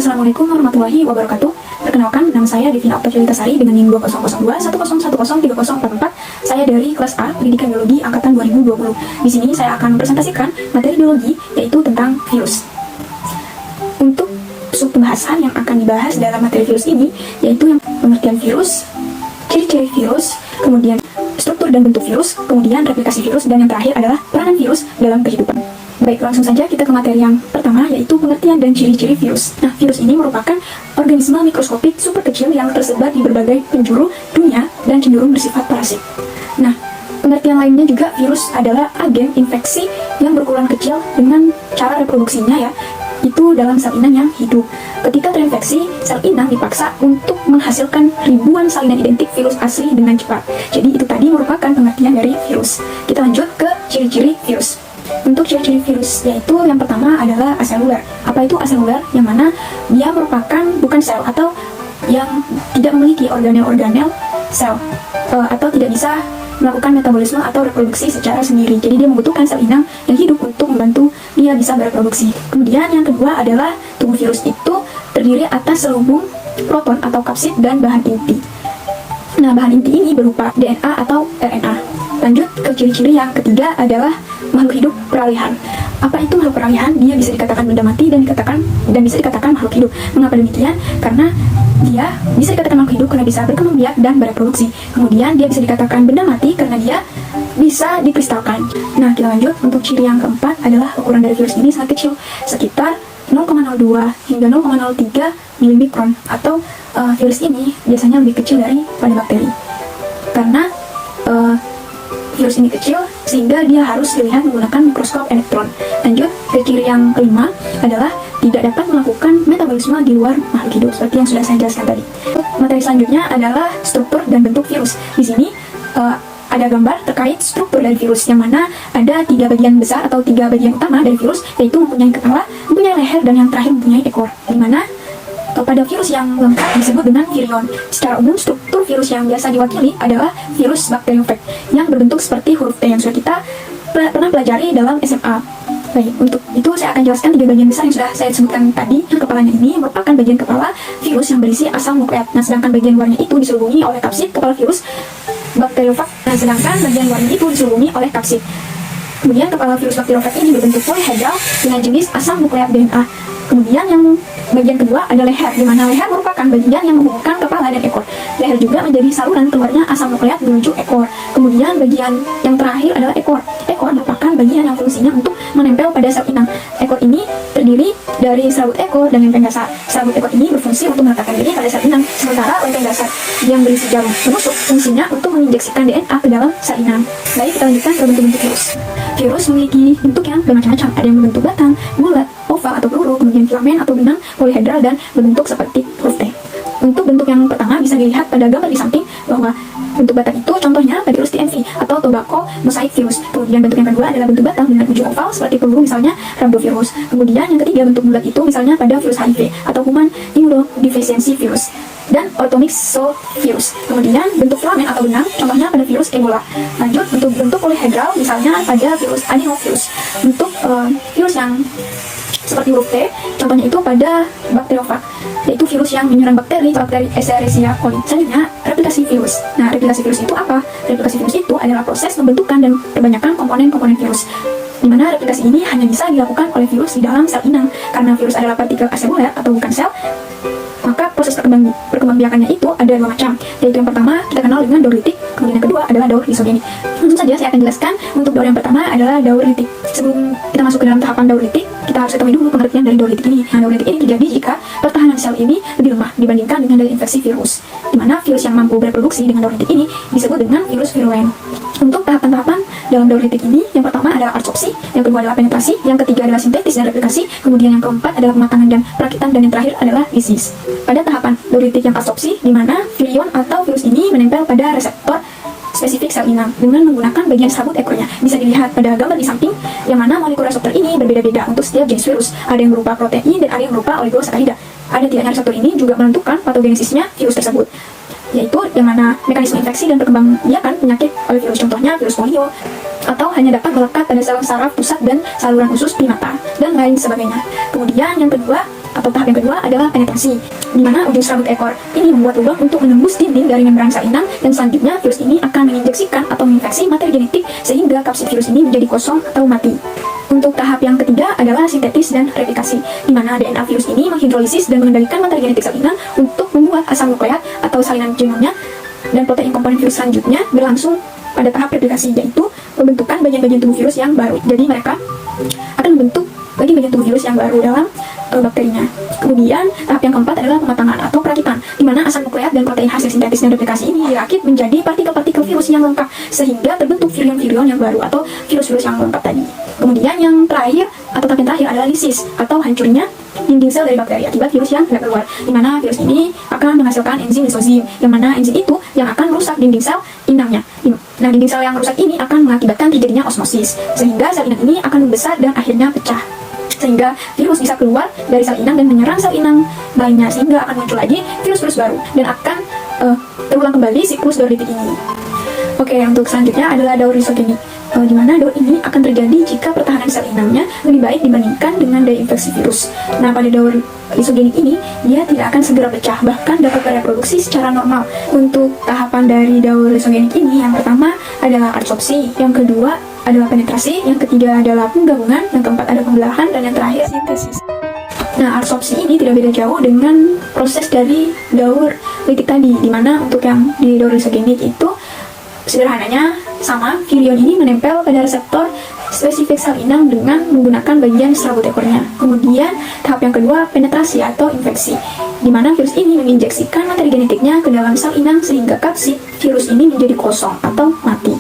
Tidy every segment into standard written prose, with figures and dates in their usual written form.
Assalamualaikum warahmatullahi wabarakatuh. Perkenalkan, nama saya Devina Oktaviantasari dengan NIM 200210103044. Saya dari kelas A, Pendidikan Biologi angkatan 2020. Di sini saya akan mempresentasikan materi biologi, yaitu tentang virus. Untuk sub pembahasan yang akan dibahas dalam materi virus ini, yaitu yang pengertian virus, ciri-ciri virus, kemudian struktur dan bentuk virus, kemudian replikasi virus, dan yang terakhir adalah peranan virus dalam kehidupan. Baik, langsung saja kita ke materi yang pertama, yaitu pengertian dan ciri-ciri virus. Nah, virus ini merupakan organisme mikroskopik super kecil yang tersebar di berbagai penjuru dunia dan cenderung bersifat parasit. Nah, pengertian lainnya juga virus adalah agen infeksi yang berukuran kecil dengan cara reproduksinya itu dalam sel inang yang hidup. Ketika terinfeksi, sel inang dipaksa untuk menghasilkan ribuan salinan identik virus asli dengan cepat. Jadi itu tadi merupakan pengertian dari virus. Kita lanjut ke ciri-ciri virus. Untuk ciri-ciri virus, yaitu yang pertama adalah aseluler. Apa itu aseluler? Yang mana dia merupakan bukan sel atau yang tidak memiliki organel-organel sel atau tidak bisa melakukan metabolisme atau reproduksi secara sendiri. Jadi dia membutuhkan sel inang yang hidup untuk membantu dia bisa bereproduksi. Kemudian yang kedua adalah tubuh virus itu terdiri atas selubung proton atau kapsid dan bahan inti. Nah, bahan inti ini berupa DNA atau RNA. Lanjut ke ciri-ciri yang ketiga adalah makhluk hidup peralihan. Apa itu makhluk peralihan? Dia bisa dikatakan benda mati dan bisa dikatakan makhluk hidup. Mengapa demikian? Karena dia bisa dikatakan makhluk hidup karena bisa berkembang biak dan bereproduksi. Kemudian dia bisa dikatakan benda mati karena dia bisa dikristalkan. Nah, kita lanjut. Untuk ciri yang keempat adalah ukuran dari virus ini sangat kecil, sekitar 0,02 hingga 0,03 milimikron, atau virus ini biasanya lebih kecil daripada bakteri. Karena virus ini kecil sehingga dia harus dilihat menggunakan mikroskop elektron. Lanjut ke ciri yang kelima adalah tidak dapat melakukan metabolisme di luar makhluk hidup, seperti yang sudah saya jelaskan tadi. Materi selanjutnya adalah struktur dan bentuk virus. Di sini ada gambar terkait struktur dari virus, yang mana ada 3 bagian besar atau 3 bagian utama dari virus, yaitu mempunyai kepala, mempunyai leher, dan yang terakhir mempunyai ekor. Di mana pada virus yang lengkap disebut dengan virion. Secara umum, struktur virus yang biasa diwakili adalah virus bakteriofag yang berbentuk seperti huruf T yang sudah kita pernah pelajari dalam SMA. Baik, untuk itu saya akan jelaskan 3 bagian besar yang sudah saya sebutkan tadi. Kepalanya ini merupakan bagian kepala virus yang berisi asam nukleat. Nah, sedangkan bagian luarnya itu diselubungi oleh kapsid kepala virus bakteriofag. Nah, sedangkan bagian luarnya itu diselubungi oleh kapsid. Kemudian kepala virus bakteriofag ini berbentuk polyhedral dengan jenis asam nukleat DNA. Kemudian yang bagian kedua ada leher, di mana leher merupakan bagian yang menghubungkan kepala dan ekor. Leher juga menjadi saluran keluarnya asam nukleat menuju ekor. Kemudian bagian yang terakhir adalah ekor. Ekor merupakan bagian yang fungsinya untuk menempel pada sel inang. Ekor ini terdiri dari serabut ekor dan lempeng dasar. Serabut ekor ini berfungsi untuk meletakkan diri pada sel inang, sementara lempeng dasar yang berisi jarum penusuk fungsinya untuk menginjeksikan DNA ke dalam sel inang. Baik, kita lanjutkan ke bentuk-bentuk virus. Virus memiliki bentuk yang bermacam-macam. Ada yang berbentuk batang, bulat, oval atau peluru, kemudian filamen atau benang, polyhedral, dan berbentuk seperti huruf T. Untuk bentuk yang pertama bisa dilihat pada gambar di samping bahwa bentuk batang itu contohnya pada virus TMV atau tobacco mosaic virus. Kemudian bentuk yang kedua adalah bentuk batang dengan ujung oval seperti peluru, misalnya rhabdovirus. Kemudian yang ketiga bentuk bulat itu misalnya pada virus HIV atau human immunodeficiency virus dan orthomyxovirus. Kemudian bentuk filamen atau benang contohnya pada virus Ebola. Lanjut bentuk polyhedral misalnya pada virus adenovirus. Bentuk virus yang seperti huruf T, contohnya itu pada bakteriofag, yaitu virus yang menyerang bakteri Escherichia coli. Selanjutnya, replikasi virus. Nah, replikasi virus itu apa? Replikasi virus itu adalah proses pembentukan dan perbanyakan komponen-komponen virus, di mana replikasi ini hanya bisa dilakukan oleh virus di dalam sel inang. Karena virus adalah partikel aseluler atau bukan sel, maka proses perkembangbiakannya itu ada 2 macam, yaitu yang pertama kita kenal dengan daur litik, kemudian yang kedua adalah daur lisogenik. Langsung saja saya akan jelaskan. Untuk daur yang pertama adalah daur litik. Sebelum kita masuk ke dalam tahapan daur litik, kita harus ketahui dulu pengertian dari daur litik ini. Nah, daur litik ini terjadi jika pertahanan sel ini lebih lemah dibandingkan dengan dari infeksi virus, di mana virus yang mampu bereproduksi dengan daur litik ini disebut dengan virus virulen. Untuk tahapan-tahapan dalam daur litik ini, yang pertama adalah adsorpsi, yang kedua adalah penetrasi, yang ketiga adalah sintetis dan replikasi, kemudian yang keempat adalah pematangan dan perakitan, dan yang terakhir adalah lisis. Pada tahapan daur litik yang adsorpsi, di mana virion atau virus ini menempel pada reseptor spesifik sel inang dengan menggunakan bagian serabut ekornya. Bisa dilihat pada gambar di samping, yang mana molekul reseptor ini berbeda-beda untuk setiap jenis virus. Ada yang berupa protein dan ada yang berupa oligosakarida. Ada tidaknya reseptor ini juga menentukan patogenesisnya virus tersebut, yaitu yang mana mekanisme infeksi dan perkembangbiakan penyakit oleh virus, contohnya virus polio, atau hanya dapat melekat pada sel saraf pusat dan saluran usus primata, dan lain sebagainya. Kemudian yang kedua atau tahap yang kedua adalah penetrasi, di mana ujung serabut ekor ini membuat lubang untuk menembus dinding dari membran sel inang, dan selanjutnya virus ini akan menginjeksikan atau menginfeksi materi genetik sehingga kapsid virus ini menjadi kosong atau mati. Untuk tahap yang ketiga adalah sintetis dan replikasi, di mana DNA virus ini menghidrolisis dan mengendalikan materi genetik sel inang untuk membuat asam nukleat atau salinan genomnya, dan protein komponen virus selanjutnya berlangsung pada tahap replikasi, yaitu pembentukan bagian-bagian tubuh virus yang baru. Jadi mereka akan membentuk bagian-bagian tubuh virus yang baru dalam bakterinya. Kemudian tahap yang keempat adalah pematangan atau perakitan, di mana asam nukleat dan protein hasil sintetis dan replikasi ini dirakit menjadi partikel-partikel virus yang lengkap sehingga terbentuk virion-virion yang baru atau virus-virus yang lengkap tadi. Kemudian yang terakhir atau tahap yang terakhir adalah lisis atau hancurnya dinding sel dari bakteri akibat virus yang tidak keluar, di mana virus ini akan menghasilkan enzim lisozim, yang mana enzim itu yang akan merusak dinding sel inangnya. Nah, dinding sel yang rusak ini akan mengakibatkan terjadinya osmosis, sehingga sel inang ini akan membesar dan akhirnya pecah, sehingga virus bisa keluar dari sel inang dan menyerang sel inang lainnya, sehingga akan muncul lagi virus-virus baru dan akan terulang kembali siklus dendritik ini. Oke, untuk selanjutnya adalah daur lisogenik, di mana daur ini akan terjadi jika pertahanan sel inangnya lebih baik dibandingkan dengan daya infeksi virus. Nah, pada daur lisogenik ini, dia tidak akan segera pecah, bahkan dapat bereproduksi secara normal. Untuk tahapan dari daur lisogenik ini, yang pertama adalah adsorpsi, yang kedua adalah penetrasi, yang ketiga adalah penggabungan, yang keempat ada pembelahan, dan yang terakhir sintesis. Nah, adsorpsi ini tidak beda jauh dengan proses dari daur litik tadi, di mana untuk yang di daur lisogenik itu sederhananya sama, virion ini menempel pada reseptor spesifik sel inang dengan menggunakan bagian serabut ekornya. Kemudian tahap yang kedua penetrasi atau infeksi, di mana virus ini menginjeksikan materi genetiknya ke dalam sel inang sehingga kapsid virus ini menjadi kosong atau mati.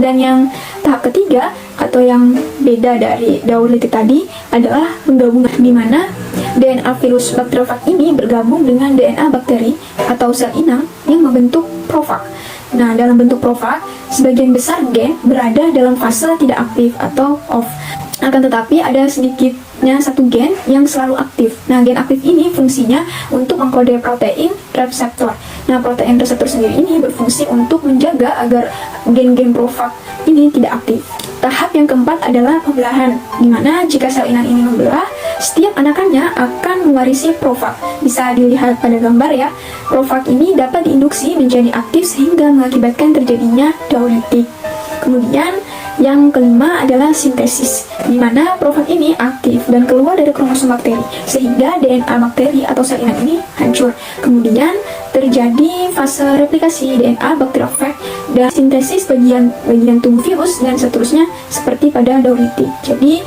Dan yang tahap ketiga atau yang beda dari daur litik tadi adalah penggabungan, di mana DNA virus bakteriofag ini bergabung dengan DNA bakteri atau sel inang yang membentuk profag. Nah, dalam bentuk profag, sebagian besar gen berada dalam fase tidak aktif atau off. Akan tetapi ada sedikitnya satu gen yang selalu aktif. Nah, gen aktif ini fungsinya untuk mengkode protein reseptor. Nah, protein reseptor sendiri ini berfungsi untuk menjaga agar gen-gen profag ini tidak aktif. Tahap yang keempat adalah pembelahan, di mana jika sel inang ini membelah, setiap anakannya akan mewarisi profag. Bisa dilihat pada gambar ya, profag ini dapat diinduksi menjadi aktif sehingga mengakibatkan terjadinya daur litik. Kemudian yang kelima adalah sintesis, di mana profag ini aktif dan keluar dari kromosom bakteri sehingga DNA bakteri atau sel inang ini hancur. Kemudian terjadi fase replikasi DNA bakteriofag dan sintesis bagian tubuh virus dan seterusnya seperti pada daur litik. Jadi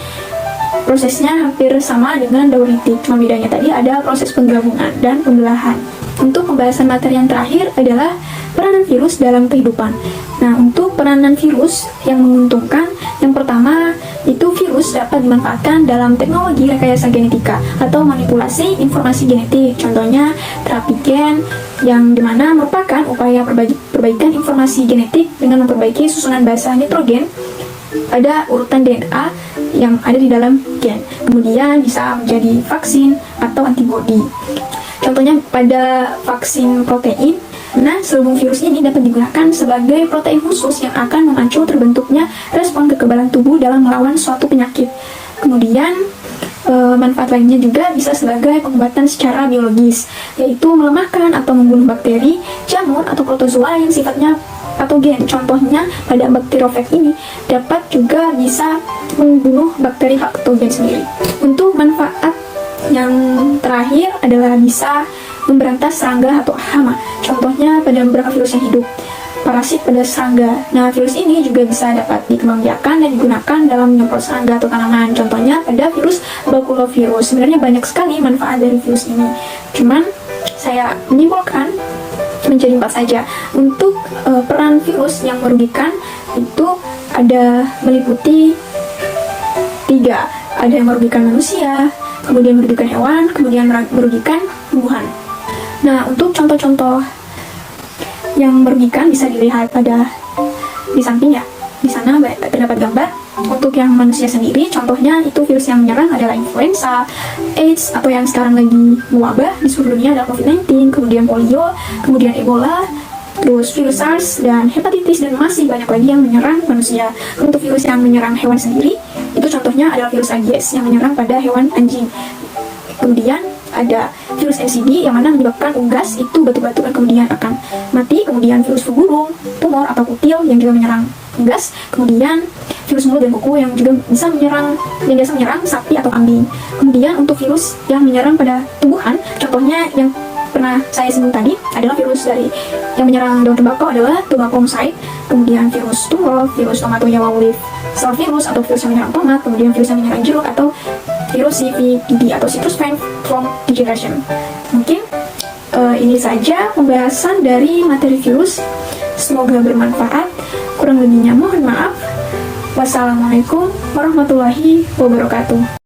prosesnya hampir sama dengan daur litik, cuma bedanya tadi ada proses penggabungan dan pembelahan. Untuk pembahasan materi yang terakhir adalah peranan virus dalam kehidupan. Nah, untuk peranan virus yang menguntungkan, yang pertama itu virus dapat dimanfaatkan dalam teknologi rekayasa genetika atau manipulasi informasi genetik. Contohnya terapi gen, yang dimana merupakan upaya perbaikan informasi genetik dengan memperbaiki susunan basa nitrogen pada urutan DNA yang ada di dalam gen. Kemudian bisa menjadi vaksin atau antibodi. Contohnya pada vaksin protein. Nah, selubung virus ini dapat digunakan sebagai protein khusus yang akan memacu terbentuknya respon kekebalan tubuh dalam melawan suatu penyakit. Kemudian manfaat lainnya juga bisa sebagai pengobatan secara biologis, yaitu melemahkan atau membunuh bakteri, jamur, atau protozoa yang sifatnya patogen. Contohnya pada bakteriofag ini dapat juga bisa membunuh bakteri patogen sendiri. Untuk manfaat yang terakhir adalah bisa memberantas serangga atau hama. Contohnya pada beberapa virus yang hidup, parasit pada serangga. Nah, virus ini juga bisa dapat dikembangbiakkan dan digunakan dalam menyemprot serangga atau tanaman. Contohnya pada virus bakulovirus. Sebenarnya banyak sekali manfaat dari virus ini. Cuman saya menyimpulkan menjadi 4 saja. Untuk peran virus yang merugikan itu ada meliputi 3. Ada yang merugikan manusia, kemudian merugikan hewan, kemudian merugikan tumbuhan. Nah, untuk contoh-contoh yang merugikan bisa dilihat di samping ya. Di sana terdapat gambar. Untuk yang manusia sendiri, contohnya itu virus yang menyerang adalah influenza, AIDS, atau yang sekarang lagi mewabah di seluruh dunia adalah COVID-19, kemudian polio, kemudian Ebola, terus virus SARS, dan hepatitis, dan masih banyak lagi yang menyerang manusia. Untuk virus yang menyerang hewan sendiri, itu contohnya adalah virus rabies yang menyerang pada hewan anjing. Kemudian ada virus NCD yang mana menyebabkan unggas, itu batu-batu dan kemudian akan mati. Kemudian virus flu burung, tumor atau kutil yang juga menyerang unggas. Kemudian virus mulut dan kuku yang juga bisa biasa menyerang sapi atau kambing. Kemudian untuk virus yang menyerang pada tumbuhan, contohnya yang pernah saya singgung tadi adalah virus yang menyerang daun tembakau adalah tobacco mosaic. Kemudian virus tumor, virus Tomatonia leaf cell virus atau virus yang menyerang tomat. Kemudian virus yang menyerang jeruk atau virus CVD atau citrus vine from degeneration. Mungkin ini saja pembahasan dari materi virus. Semoga bermanfaat. Kurang lebihnya mohon maaf. Wassalamualaikum warahmatullahi wabarakatuh.